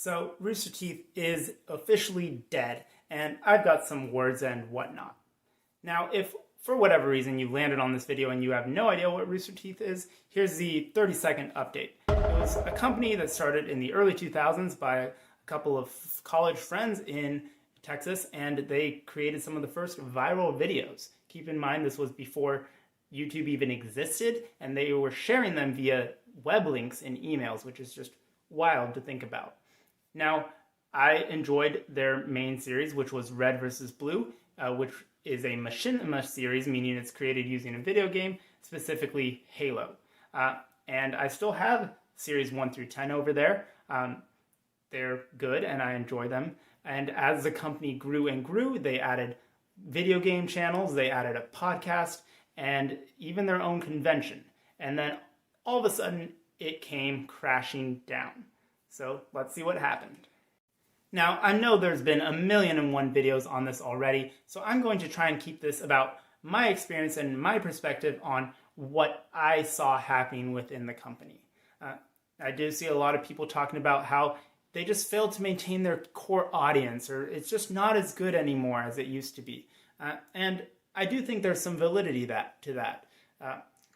So Rooster Teeth is officially dead, and I've got some words and whatnot. Now, if for whatever reason you landed on this video and you have no idea what Rooster Teeth is, here's the 30-second update. It was a company that started in the early 2000s by a couple of college friends in Texas, and they created some of the first viral videos. Keep in mind, this was before YouTube even existed, and they were sharing them via web links and emails, which is just wild to think about. Now, I enjoyed their main series, which was Red versus Blue, which is a machinima series, meaning it's created using a video game, specifically Halo. And I still have series 1 through 10 over there. They're good, and I enjoy them. And as the company grew and grew, they added video game channels, they added a podcast, and even their own convention. And then all of a sudden, it came crashing down. So let's see what happened. Now, I know there's been 1,000,001 videos on this already, so I'm going to try and keep this about my experience and my perspective on what I saw happening within the company. I do see a lot of people talking about how they just failed to maintain their core audience, or it's just not as good anymore as it used to be. And I do think there's some validity to that.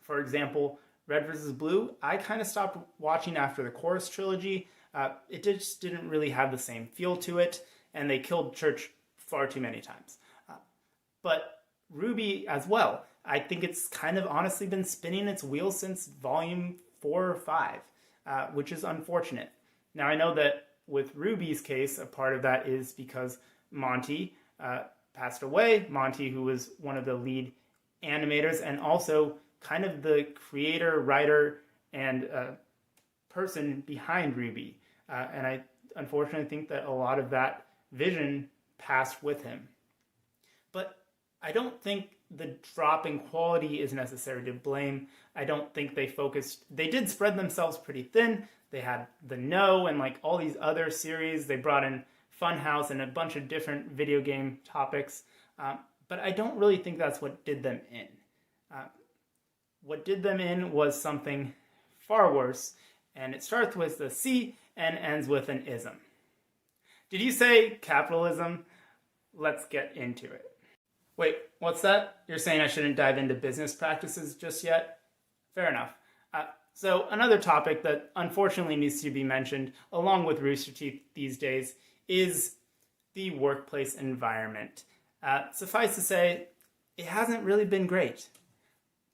For example, Red vs. Blue, I kind of stopped watching after the Chorus trilogy. It just didn't really have the same feel to it, and they killed Church far too many times. But RWBY as well, I think it's kind of honestly been spinning its wheels since volume 4 or 5, which is unfortunate. Now, I know that with RWBY's case, a part of that is because Monty passed away. Monty, who was one of the lead animators and also kind of the creator, writer, and person behind RWBY. And I unfortunately think that a lot of that vision passed with him. But I don't think the drop in quality is necessary to blame. I don't think they did spread themselves pretty thin. They had The No and like all these other series. They brought in Funhouse and a bunch of different video game topics. But I don't really think that's what did them in. What did them in was something far worse, and it starts with a C and ends with an ism. Did you say capitalism? Let's get into it. Wait, what's that? You're saying I shouldn't dive into business practices just yet? Fair enough. So another topic that unfortunately needs to be mentioned, along with Rooster Teeth these days, is the workplace environment. Suffice to say, it hasn't really been great.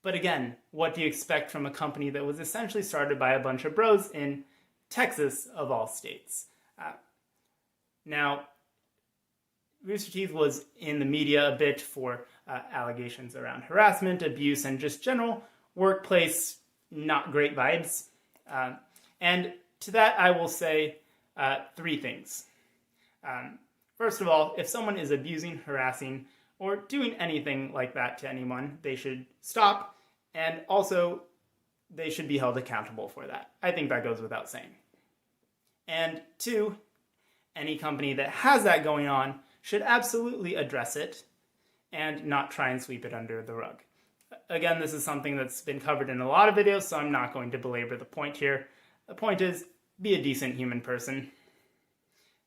But again, what do you expect from a company that was essentially started by a bunch of bros in Texas, of all states? Now, Rooster Teeth was in the media a bit for allegations around harassment, abuse, and just general workplace not great vibes. And to that, I will say 3 things. First of all, if someone is abusing, harassing, or doing anything like that to anyone, they should stop, and also they should be held accountable for that. I think that goes without saying. And 2, any company that has that going on should absolutely address it and not try and sweep it under the rug. Again, this is something that's been covered in a lot of videos, so I'm not going to belabor the point here. The point is, be a decent human person.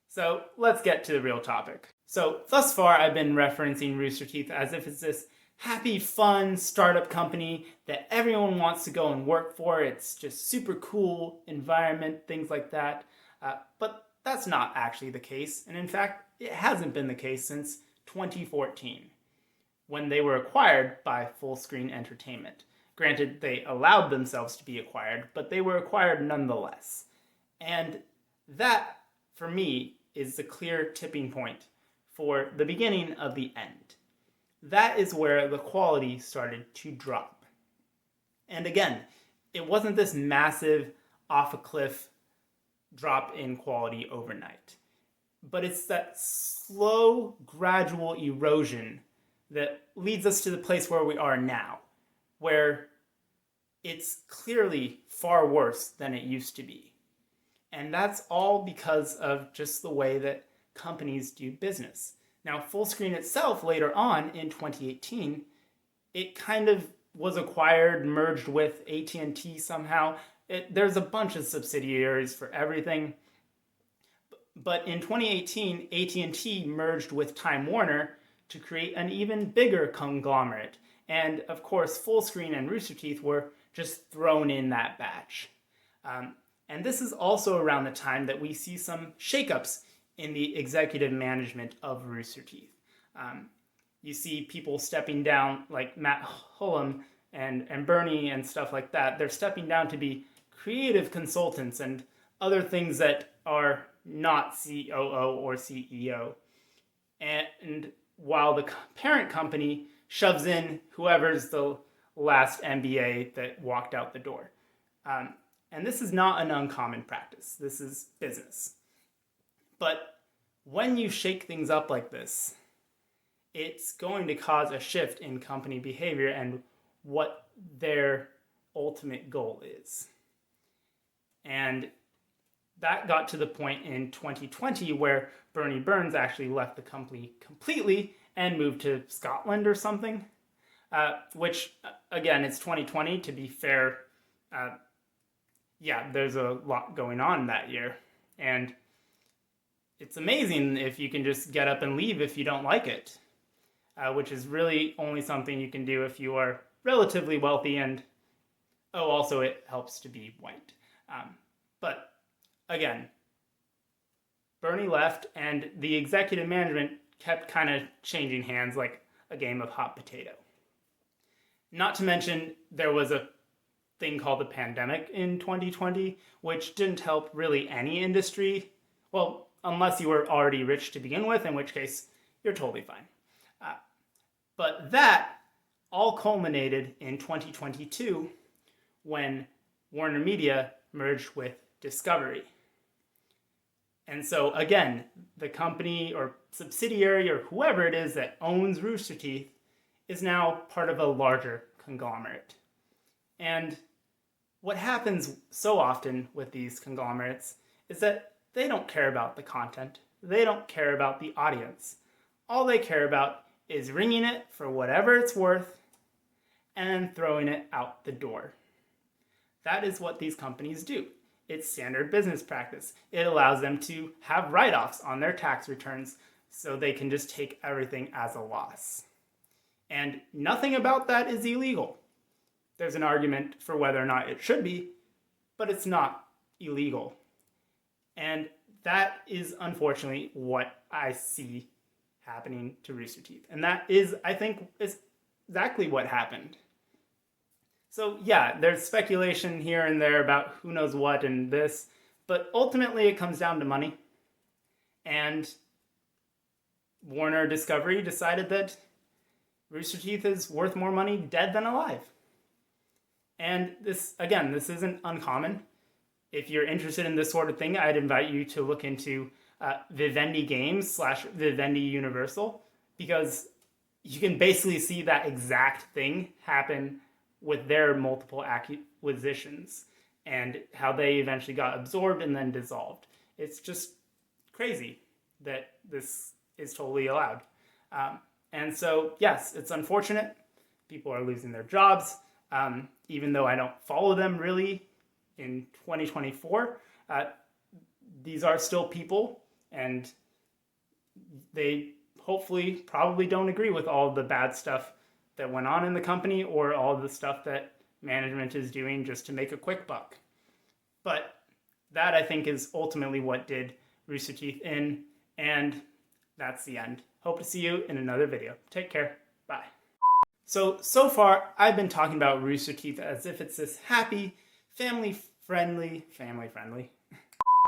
So let's get to the real topic. So thus far, I've been referencing Rooster Teeth as if it's this happy, fun startup company that everyone wants to go and work for. It's just super cool environment, things like that. But that's not actually the case. And in fact, it hasn't been the case since 2014, when they were acquired by Fullscreen Entertainment. Granted, they allowed themselves to be acquired, but they were acquired nonetheless. And that, for me, is the clear tipping point for the beginning of the end. That is where the quality started to drop. And again, it wasn't this massive off-a-cliff drop in quality overnight. But it's that slow, gradual erosion that leads us to the place where we are now, where it's clearly far worse than it used to be. And that's all because of just the way that companies do business. Now, Fullscreen itself, later on in 2018, it kind of was acquired, merged with AT&T somehow. There's a bunch of subsidiaries for everything. But in 2018, AT&T merged with Time Warner to create an even bigger conglomerate. And of course, Fullscreen and Rooster Teeth were just thrown in that batch. And this is also around the time that we see some shakeups in the executive management of Rooster Teeth. You see people stepping down, like Matt Hullum and Bernie and stuff like that. They're stepping down to be creative consultants and other things that are not COO or CEO. And while the parent company shoves in whoever's the last MBA that walked out the door. And this is not an uncommon practice. This is business. But when you shake things up like this, it's going to cause a shift in company behavior and what their ultimate goal is. And that got to the point in 2020 where Bernie Burns actually left the company completely and moved to Scotland or something, which, again, it's 2020. To be fair, there's a lot going on that year. And it's amazing if you can just get up and leave if you don't like it, which is really only something you can do if you are relatively wealthy and, also it helps to be white. But again, Bernie left and the executive management kept kind of changing hands like a game of hot potato. Not to mention there was a thing called the pandemic in 2020, which didn't help really any industry. Well, unless you were already rich to begin with, in which case you're totally fine. But that all culminated in 2022 when Warner Media merged with Discovery. And so again, the company or subsidiary or whoever it is that owns Rooster Teeth is now part of a larger conglomerate. And what happens so often with these conglomerates is that they don't care about the content. They don't care about the audience. All they care about is ringing it for whatever it's worth and throwing it out the door. That is what these companies do. It's standard business practice. It allows them to have write-offs on their tax returns so they can just take everything as a loss. And nothing about that is illegal. There's an argument for whether or not it should be, but it's not illegal. And that is unfortunately what I see happening to Rooster Teeth. And that is, I think, is exactly what happened. So yeah, there's speculation here and there about who knows what and this, but ultimately it comes down to money. And Warner Discovery decided that Rooster Teeth is worth more money dead than alive. And this, again, this isn't uncommon. If you're interested in this sort of thing, I'd invite you to look into Vivendi Games / Vivendi Universal, because you can basically see that exact thing happen with their multiple acquisitions and how they eventually got absorbed and then dissolved. It's just crazy that this is totally allowed. And so, yes, it's unfortunate. People are losing their jobs. Even though I don't follow them really in 2024, these are still people, and they hopefully probably don't agree with all the bad stuff that went on in the company or all the stuff that management is doing just to make a quick buck. But that, I think, is ultimately what did Rooster Teeth in, and that's the end. Hope to see you in another video. Take care. Bye. So far, I've been talking about Rooster Teeth as if it's this happy, family-friendly,